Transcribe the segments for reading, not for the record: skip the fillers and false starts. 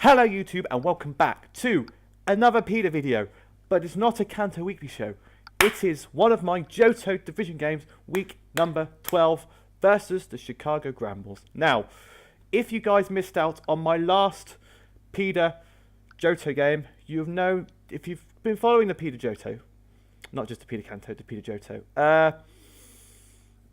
Hello YouTube and welcome back to another PIDA video, but it's not a Kanto Weekly show. It is one of my Johto Division games, week number 12 versus the Chicago Granbulls. Now, if you guys missed out on my last PIDA Johto game, you've known, if you've been following the PIDA Johto, not just the PIDA Kanto, the PIDA Johto,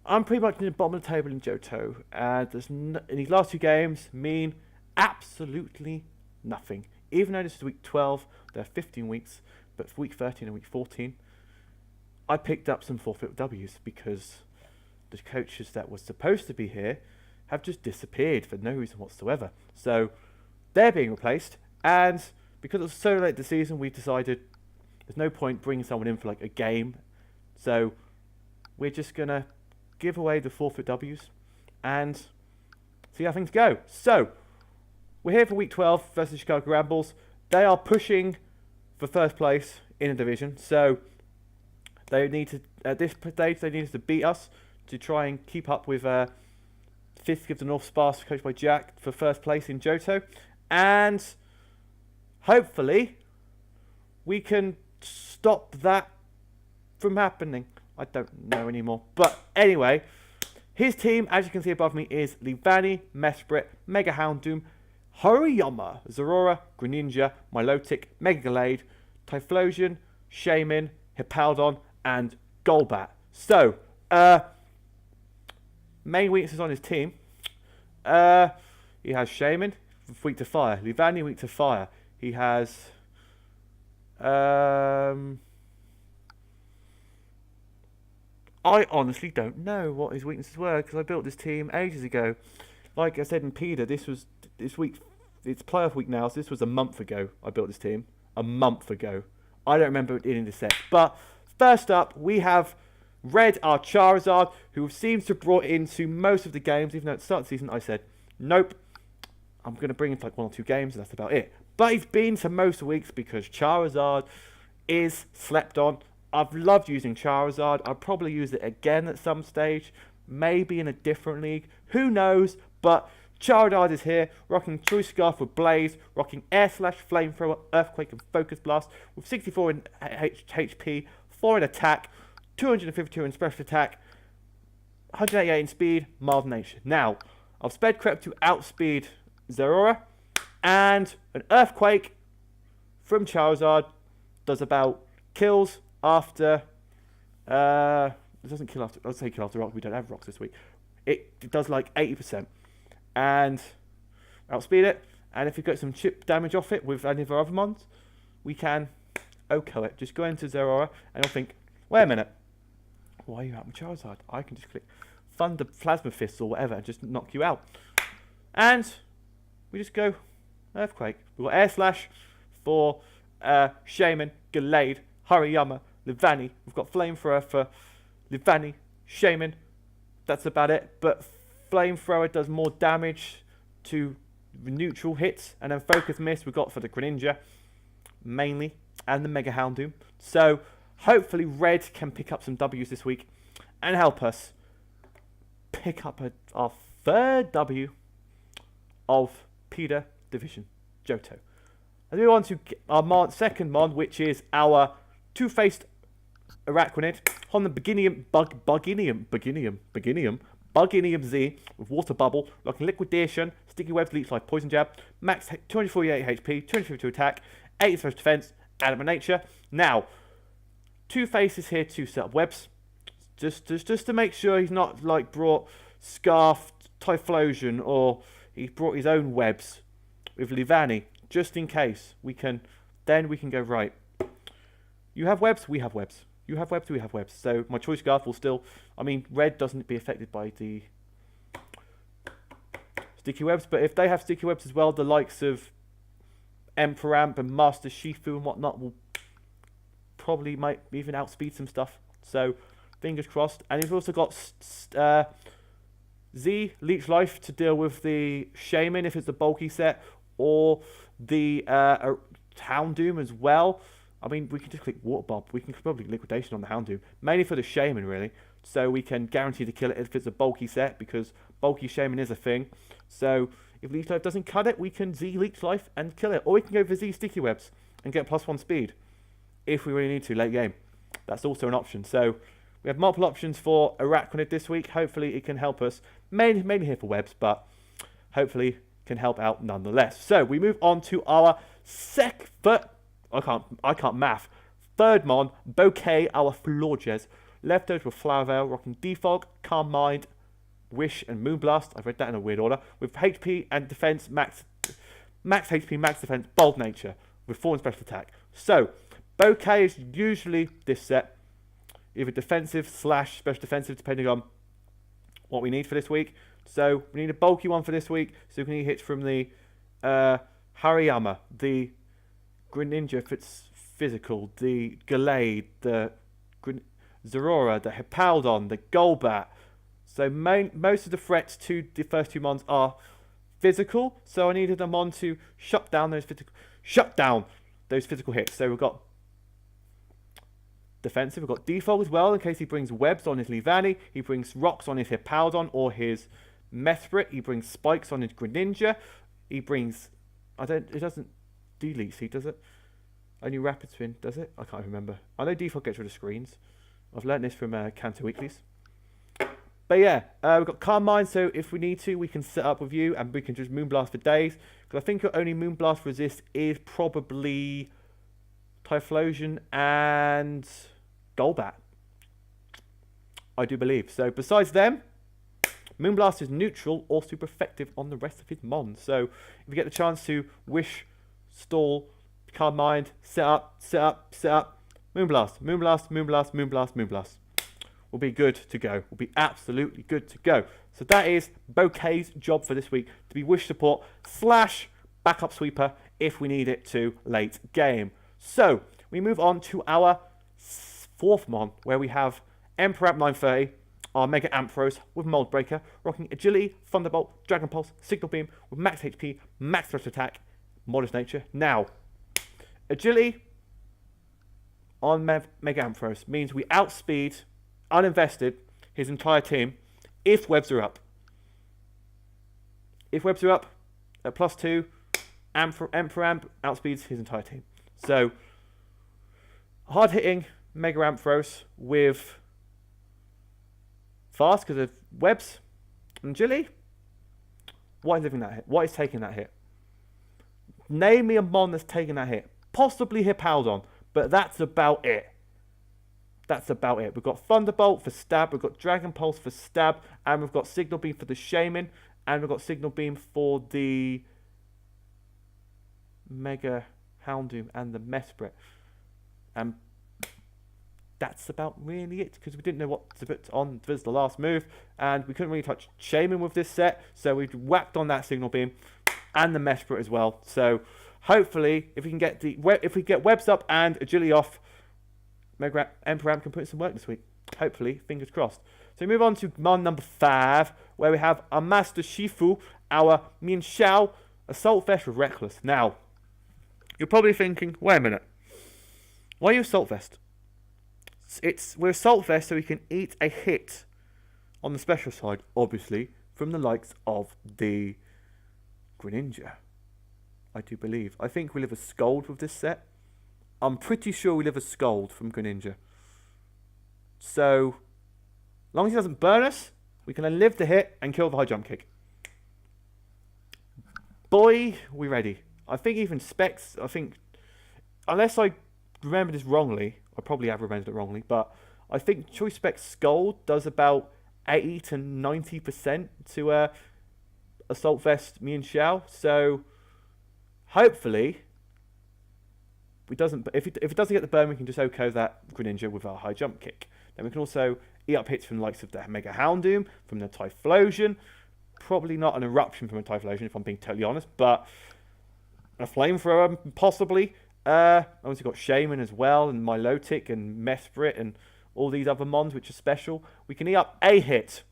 I'm pretty much in the bottom of the table in Johto, and in these last two games mean absolutely nothing. Even though this is week 12, there are 15 weeks, but for week 13 and week 14, I picked up some forfeit W's because the coaches that were supposed to be here have just disappeared for no reason whatsoever. So they're being replaced, and because it was so late in the season, we decided there's no point bringing someone in for like a game. So we're just going to give away the forfeit W's and see how things go. So we're here for week 12 versus Chicago Granbulls. They are pushing for first place in the division, so they need to, at this stage, they need to beat us to try and keep up with fifth of the North Stars, coached by Jack, for first place in Johto, and hopefully we can stop that from happening. I don't know anymore, but anyway, his team, as you can see above me, is Livani, Mesprit, Mega Houndoom, Hariyama, Zorora, Greninja, Milotic, Mega Gallade, Typhlosion, Shaman, Hippowdon, and Golbat. So, main weaknesses on his team. He has Shaman, weak to fire. Livani, weak to fire. He has I honestly don't know what his weaknesses were because I built this team ages ago. Like I said in PIDA, this week, it's playoff week now, so this was a month ago I built this team. A month ago. I don't remember it in the set. But first up, we have Red, our Charizard, who seems to have brought into most of the games, even though at the start of the season I said, nope, I'm going to bring him for like 1 or 2 games, and that's about it. But he's been to most weeks because Charizard is slept on. I've loved using Charizard. I'll probably use it again at some stage, maybe in a different league. Who knows? But Charizard is here, rocking Choice Scarf with Blaze, rocking Air Slash, Flamethrower, Earthquake, and Focus Blast with 64 in HP, 4 in attack, 252 in special attack, 188 in speed, mild nature. Now, I've sped Crep to outspeed Zorora, and an Earthquake from Charizard does about kills after it doesn't kill after, I'll say kill after rock, we don't have rocks this week. It does like 80% and outspeed it, and if we get some chip damage off it with any of our other mons, we can OHKO it. Just go into Zorora and you'll think, wait a minute, why are you out with Charizard? I can just click Thunder Plasma Fists or whatever and just knock you out. And we just go Earthquake. We've got Air Slash for Shaman, Gallade, Hariyama, Livani. We've got Flamethrower for Livani, Shaman. That's about it. But Flamethrower does more damage to neutral hits. And then Focus Mist we've got for the Greninja, mainly. And the Mega Houndoom. So, hopefully Red can pick up some W's this week. And help us pick up our 3rd W of PIDA Division Johto. And we want to get our second mon, which is our two-faced Arachnid, on the Buginium Z with Water Bubble, rocking Liquidation, Sticky Webs, Leech Life, Poison Jab, max 248 HP, 252 attack, 80 special defense, Adamant Nature. Now, Two-Face is here to set up webs, just to make sure he's not like brought Scarf, Typhlosion, or he's brought his own webs with Livani, just in case. Then we can go, right, you have webs, we have webs. You have webs, we have webs. So my Choice Scarf will still, I mean, Red doesn't be affected by the sticky webs, but if they have sticky webs as well, the likes of Emperor Amp and Master Shifu and whatnot will probably might even outspeed some stuff. So fingers crossed. And you've also got Z, Leech Life, to deal with the Shaman if it's a bulky set, or the Houndoom as well. I mean, we can just click Water Bob. We can probably Liquidation on the Houndoom, mainly for the Shaman, really. So we can guarantee to kill it if it's a bulky set, because bulky Shaman is a thing. So If Leech Life doesn't cut it, we can Z Leech Life and kill it. Or we can go for Z Sticky Webs and get +1 speed if we really need to late game. That's also an option. So we have multiple options for Arachnid this week. Hopefully it can help us. Mainly here for webs, but hopefully can help out nonetheless. So we move on to our I can't math. Third mon, Bouquet, our Florges. Leftovers with Flower Veil, rocking Defog, Calm Mind, Wish, and Moonblast. I've read that in a weird order. With HP and defense, max HP, max defense, bold nature, with 4 and special attack. So, Bouquet is usually this set, either defensive / special defensive, depending on what we need for this week. So, we need a bulky one for this week, so we can get hits from the Hariyama, the Greninja if it's physical, the Gallade, the Zorora, the Hippowdon, the Golbat. So most of the threats to the first 2 mons are physical, so I needed them on to shut down those physical hits. So we've got defensive, we've got default as well, in case he brings webs on his Leavanny, he brings rocks on his Hippowdon or his Mesprit, he brings spikes on his Greninja, he brings, it doesn't delete seed, does it? Only Rapid Spin, does it? I can't remember. I know default gets rid of screens. I've learned this from Canto Weeklies. But yeah, we've got Calm Mind, so if we need to, we can set up with you and we can just Moonblast for days. Because I think your only Moonblast resist is probably Typhlosion and Golbat. I do believe. So besides them, Moonblast is neutral or super effective on the rest of his mons. So if you get the chance to Wish, Stall, Calm Mind, set up, Moonblast, Moonblast, Moonblast, Moonblast, Moonblast. We'll be good to go. We'll be absolutely good to go. So that is Bouquet's job for this week, to be Wish support / backup sweeper if we need it to late game. So we move on to our 4th mon, where we have Emperor Amp 930, our Mega Ampharos with Mold Breaker, rocking Agility, Thunderbolt, Dragon Pulse, Signal Beam with max HP, max special attack, Modest Nature. Now, Agility on Mega Ampharos means we outspeed, uninvested, his entire team if webs are up. If webs are up at +2, Emperor Amp outspeeds his entire team. So, hard hitting Mega Ampharos with fast because of webs and agility. What is living that hit? What is taking that hit? Name me a mon that's taking that hit. Possibly Hippowdon, but that's about it. That's about it. We've got Thunderbolt for stab, we've got Dragon Pulse for stab, and we've got Signal Beam for the Shaman, and we've got Signal Beam for the Mega Houndoom and the Mesprit. And that's about really it, because we didn't know what to put on as the last move, and we couldn't really touch Shaman with this set, so we whacked on that Signal Beam and the Mesprit as well. So hopefully, if we get webs up and agility off, Mega Emperor Amp can put in some work this week. Hopefully, fingers crossed. So we move on to mon number 5, where we have our Master Shifu, our Mian Xiao, Assault Vest with Reckless. Now, you're probably thinking, wait a minute, why are you Assault Vest? We're Assault Vest so we can eat a hit on the special side, obviously, from the likes of the Greninja. I do believe. I think we live a Scold with this set. I'm pretty sure we live a Scold from Greninja. So, as long as he doesn't burn us, we can then live the hit and kill the high jump kick. Boy, we ready. I think even Specs, unless I remember this wrongly, I probably have remembered it wrongly, but I think Choice Spec Scold does about 80 to 90% to Assault Vest Mian Xiao. So, hopefully, if it doesn't get the burn, we can just OHKO that Greninja with our high jump kick. Then we can also eat up hits from the likes of the Mega Houndoom, from the Typhlosion. Probably not an eruption from a Typhlosion, if I'm being totally honest, but a Flamethrower, possibly. I've also got Shaman as well, and Milotic, and Mesprit, and all these other mons which are special. We can eat up a hit.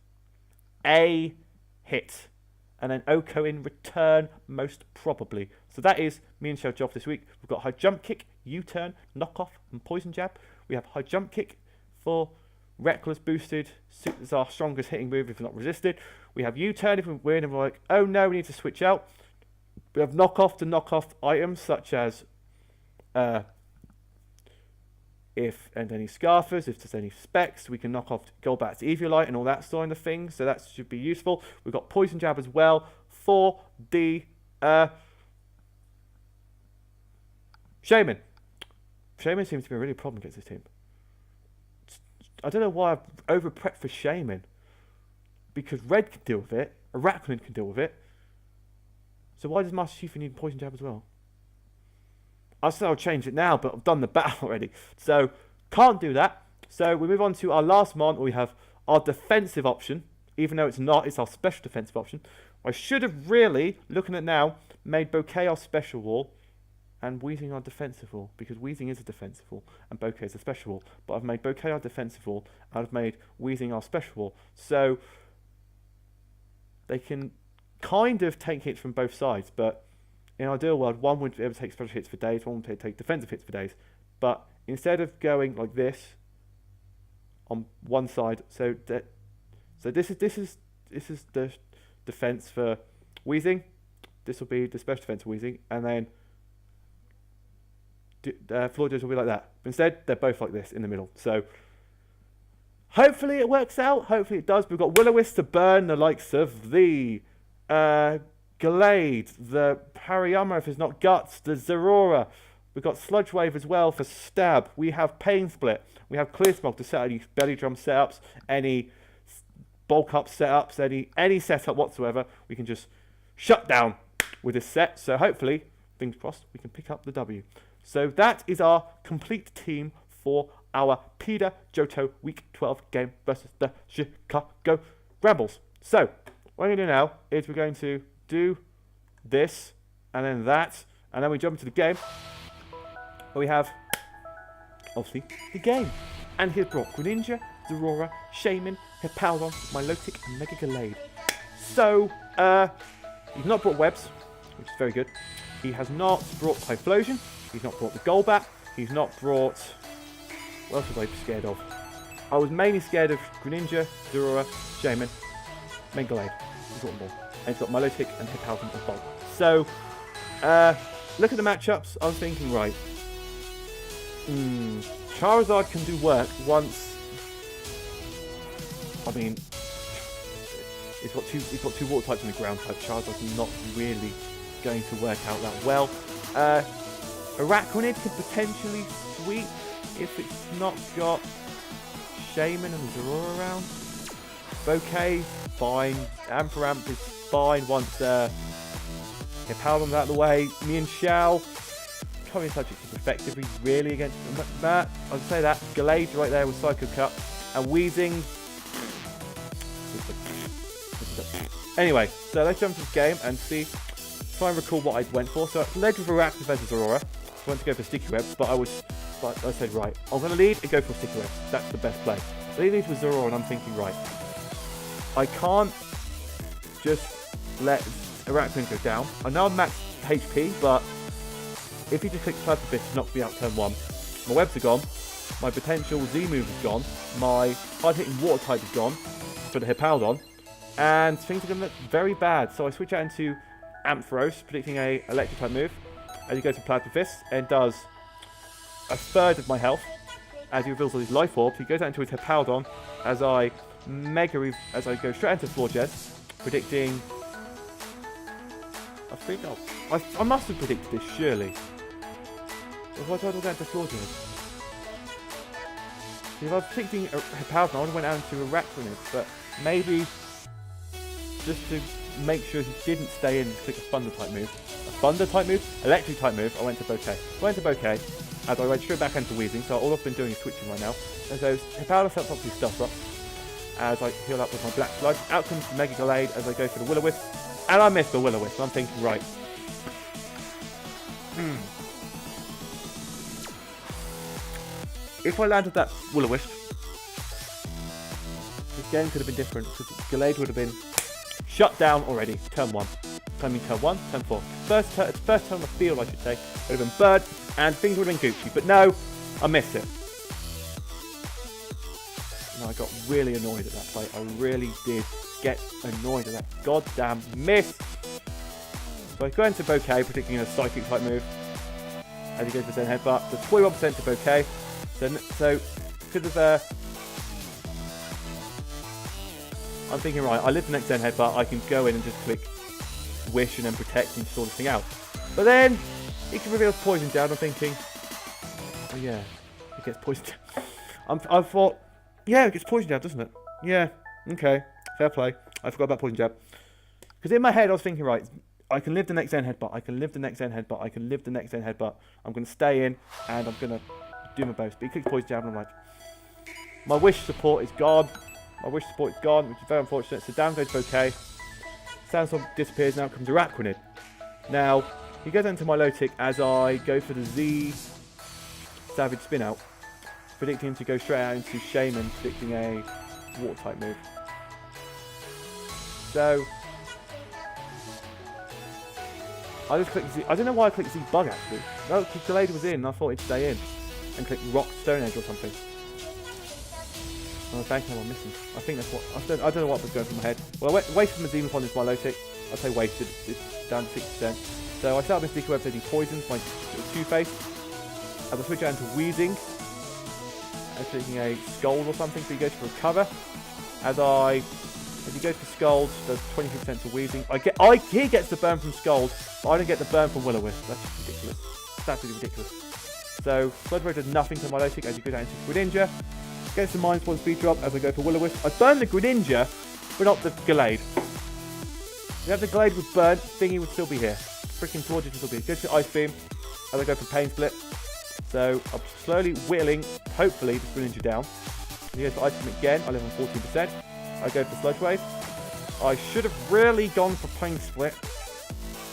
And then OHKO in return, most probably. So that is Mian Xiao job this week. We've got high jump kick, U-turn, knockoff, and poison jab. We have high jump kick for reckless boosted. It's our strongest hitting move if not resisted. We have U-turn if we win, and we're like, oh no, we need to switch out. We have knockoff to knockoff items such as if and any scarfers, if there's any specs, we can knock off gold back to Eviolite and all that sort of thing. So that should be useful. We've got poison jab as well for the Shaman. Shaman seems to be a really problem against this team. I don't know why I've over-prepped for Shaman. Because Red can deal with it, Arachnid can deal with it. So why does Master Chief need poison jab as well? I said I'll change it now, but I've done the battle already. So, can't do that. So, we move on to our last mon, where we have our defensive option. Even though it's not, it's our special defensive option. I should have really, looking at now, made Bouquet our special wall and Weezing our defensive wall. Because Weezing is a defensive wall and Bouquet is a special wall. But I've made Bouquet our defensive wall and I've made Weezing our special wall. So, they can kind of take hits from both sides, but in an ideal world, one would be able to take special hits for days, one would take defensive hits for days. But instead of going like this on one side, so this is the defense for Weezing. This will be the special defense for Weezing, and then Floyders will be like that. But instead, they're both like this in the middle. So hopefully it works out. Hopefully it does. We've got Will-O-Wisp to burn the likes of the Glade, the Pariyama if it's not Guts, the Zerora. We've got Sludge Wave as well for Stab. We have Pain Split. We have Clear Smog to set any belly drum setups, any bulk up setups, any setup whatsoever. We can just shut down with this set. So hopefully, fingers crossed, we can pick up the W. So that is our complete team for our PIDA Johto Week 12 game versus the Chicago Granbulls. So what we're going to do now is we're going to do this, and then that, and then we jump into the game, where we have, obviously, the game. And here's brought Greninja, Zerora, Shaman, Hippowdon, Milotic, and Mega Gallade. So, he's not brought Webs, which is very good. He has not brought Typhlosion. He's not brought the Golbat. He's not brought... What else was I scared of? I was mainly scared of Greninja, Zerora, Shaman, Mega Gallade. He's got them all. And he's got Milotic and Hippowdon as well. So, look at the matchups. I was thinking, right, Charizard can do work once. I mean, it's got two water types in the ground type. Charizard's not really going to work out that well. Arachnid could potentially sweep if it's not got Shaman and Zerora around. Bouquet, fine. Ampharamp is fine once Hippowdon's out of the way. Me and Xiao can't be such effectively really against that. I'd say that. Gallade right there with Psycho Cut. And Weezing. Anyway, so let's jump to this game and see. Try and recall what I went for. So I led with Arachnid versus Aurora. I went to go for Sticky Webs, but I said, right, I'm going to lead and go for Sticky Webs. That's the best play. So he leads with Aurora, and I'm thinking, right, I can't just let Arachnid go down. I know I'm max HP, but if he just clicks Type of Fist to knock me out turn 1, my webs are gone, my potential Z move is gone, my hard hitting water type is gone for the Hippowdon, and things are going to look very bad. So I switch out into Ampharos, predicting a electric type move, as he goes for Plasma Fist, and does a third of my health. As he reveals all his life orbs, he goes out into his Hippowdon as I go straight into Floor Jets, predicting. I think I must have predicted this, surely. Why did I go down to Floor Jets? If I was predicting Hippowdon, I would have went out into Arachnid, but maybe just to make sure he didn't stay in and click a Thunder type move. A Thunder type move? Electric type move, I went to Bouquet. I went to Bouquet, as I went straight back into Weezing, so all I've been doing is switching right now. And so Hippowdon sets up his Stealth Rock, as I heal up with my Black Sludge. Out comes the Mega Gallade as I go for the Will-O-Wisp, and I missed the Will-O-Wisp. I'm thinking, right. If I landed that Will-O-Wisp, this game could have been different, because Gallade would have been shut down already, turn 1. Turn 1, turn 4. First turn on the field, I should say, would have been Bird, and things would have been Gucci. But no, I missed it. And I got really annoyed at that play. I really did get annoyed at that goddamn miss. So I go into Bouquet, predicting a psychic type move. As he goes for Zen Headbutt. So 41% to Bouquet. So because of I'm thinking, right, I live the next Zen Headbutt, I can go in and just click Wish and then Protect and sort this thing out. But then it can reveal Poison Jab. I'm thinking, oh yeah, it gets Poison Jab. I thought, yeah, it gets Poison Jab, doesn't it? Yeah, okay, fair play. I forgot about Poison Jab. Because in my head I was thinking, right, I can live the next Zen Headbutt, I can live the next Zen Headbutt, I can live the next Zen Headbutt. I'm going to stay in and I'm going to do my best. But he clicks Poison Jab and I'm like, my Wish support is gone. My Wish support is gone, which is very unfortunate. So down goes Bouquet. Sandstorm disappears, now comes Araquanid. Now, he goes into my Milotic as I go for the Z Savage Spin Out, predicting him to go straight out into Shaman, predicting a Water type move. So, I just clicked Z. I don't know why I clicked Z Bug actually. No, because Delayed was in and I thought it'd stay in. And click Rock Stone Edge or something. Oh, thank you, I'm missing. I think that's what I don't know what was going through my head. Well, I wasted my Demon Pond into my Milotic. I'd say wasted. It's down to 60%. So I start with Sticky Web taking poisons, my Two-Face. As I switch out into Wheezing. I'm taking a Scold or something, so he goes for Recover. As he goes for Scold, does 23% to Wheezing. He gets the burn from Scold, but I don't get the burn from Will-O-Wisp. That's just ridiculous. That's absolutely ridiculous. So Sludge Wave does nothing to my Milotic as you go down into Greninja. Gets the -1 speed drop as I go for Will-O-Wisp. I burn the Greninja, but not the Gallade. If the Gallade was burnt, Thingy would still be here. Freaking Torjus would still be here. Goes for Ice Beam as I go for Pain Split. So I'm slowly whittling, hopefully, this Greninja down. He goes for Ice Beam again. I live on 14%. I go for Sludge Wave. I should have really gone for Pain Split,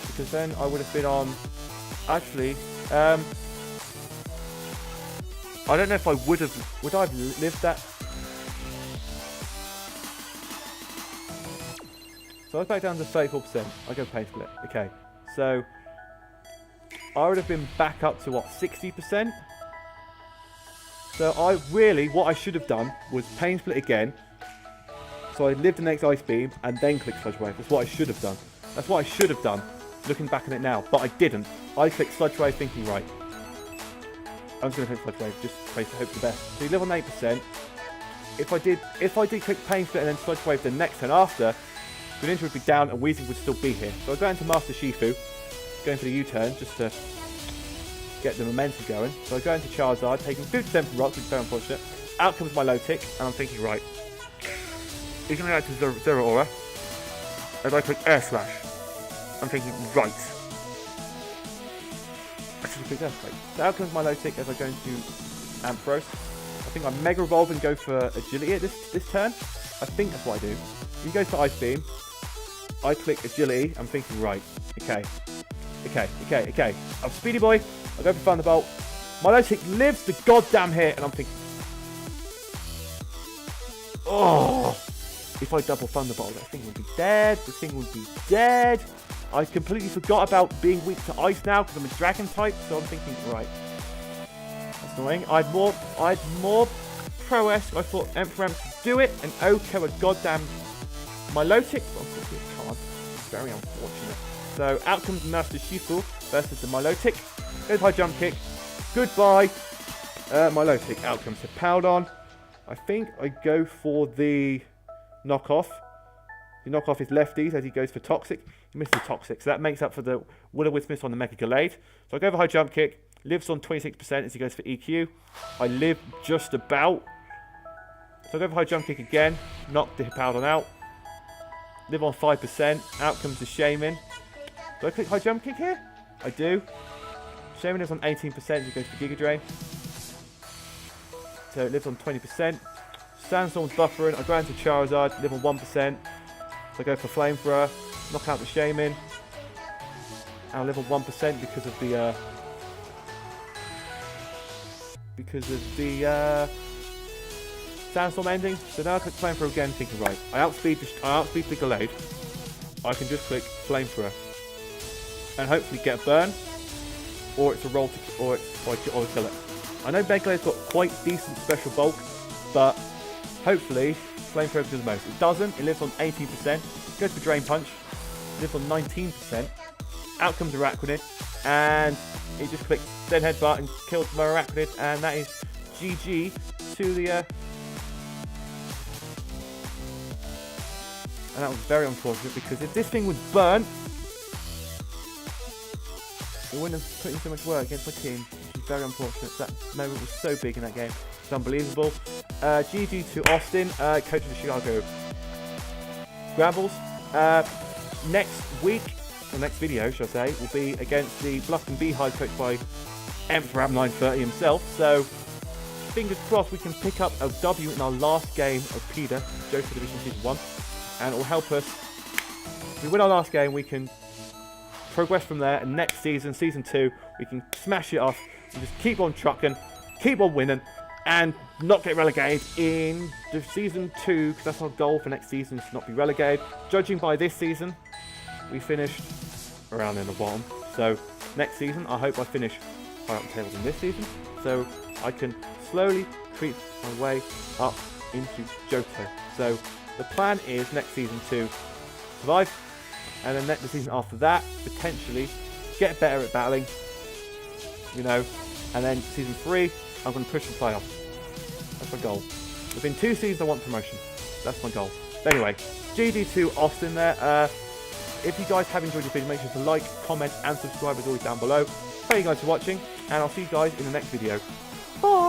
because then I would have been on... Actually, I don't know if I would I have lived that? So I was back down to 34%. I go Pain Split. Okay, so I would have been back up to what, 60%? So what I should have done was Pain Split again. So I lived the next Ice Beam and then click Sludge Wave. That's what I should have done. That's what I should have done, looking back on it now. But I didn't. I clicked Sludge Wave thinking, right, I'm just going to click Sludge Wave, just pray to hope for the best. So you live on 8%. If I did click Pain Split and then Sludge Wave the next turn after, Greninja would be down and Weezing would still be here. So I go into Master Shifu, going for the U-turn just to get the momentum going. So I go into Charizard, taking 50% from Rocks, which is very unfortunate. Out comes my Milotic, and I'm thinking, right, he's going to go to Zero Aura. As I click Air Slash, I'm thinking, right. I should have clicked Air Slash. So out comes my Milotic as I go into Ampharos. I think I Mega Evolve and go for Agility at this turn. I think that's what I do. He goes for Ice Beam. I click Agility. I'm thinking, right, okay. I'm Speedy Boy. I go for Thunderbolt. Milotic lives the goddamn hit, and I'm thinking, oh, if I double Thunderbolt, that thing would be dead. The thing would be dead. I completely forgot about being weak to Ice now because I'm a Dragon type, so I'm thinking, right, that's annoying. I had more prowess. I thought Emperor could do it, and Oko a goddamn Milotic, but unfortunately it can't. It's very unfortunate. So out comes Master Shifu versus the Milotic. Goes high jump kick. Goodbye, Milotic. Out comes the Powdon. I think I go for the knockoff. The knockoff is lefties as he goes for Toxic. He misses Toxic, so that makes up for the Will-O-Wisp miss on the Mega Gallade. So I go for high jump kick. Lives on 26% as he goes for EQ. I live just about. So I go for high jump kick again. Knock the Powdon out. Live on 5%. Out comes the Shaman. Do I click high jump kick here? I do. Shaman lives on 18%. He goes for Giga Drain. So it lives on 20%. Sandstorm's buffering. I go into Charizard. Live on 1%. So I go for Flamethrower. Knock out the Shaman. And I live on 1% because of the Sandstorm ending. So now I click Flamethrower again, thinking, right, I outspeed the Gallade. I can just click Flamethrower and hopefully get a burn, or it's a roll to, or I kill it. I know Mega Gallade's got quite decent special bulk, but hopefully, Flamethrower does the most. It doesn't. It lives on 18%. Goes for Drain Punch. It lives on 19%. Out comes Araquanid. And it just clicks Zen Headbutt and kills my Araquanid. And that is GG to the... And that was very unfortunate because if this thing was burnt, it wouldn't have put in so much work against my team, which is very unfortunate. That moment was so big in that game. It's unbelievable. GG to Austin, coach of the Chicago Granbulls. Next week, or next video, shall I say, will be against the Bluffton Beehive, coached by Emperor 930 himself. So, fingers crossed we can pick up a W in our last game of PIDA Johto Division Season 1. And it will help us. If we win our last game, we can progress from there, and next season, Season 2, we can smash it off and just keep on trucking, keep on winning, and not get relegated in the Season 2, because that's our goal for next season, is to not be relegated. Judging by this season, we finished around in the bottom. So next season, I hope I finish higher up the table than this season, so I can slowly creep my way up into Johto. So the plan is next season to survive, and then the season after that, potentially get better at battling, you know, and then season 3, I'm going to push the playoffs. That's my goal. Within 2 seasons, I want promotion. That's my goal. But anyway, GG to Austin there. If you guys have enjoyed this video, make sure to like, comment, and subscribe as always down below. Thank you guys for watching, and I'll see you guys in the next video. Bye!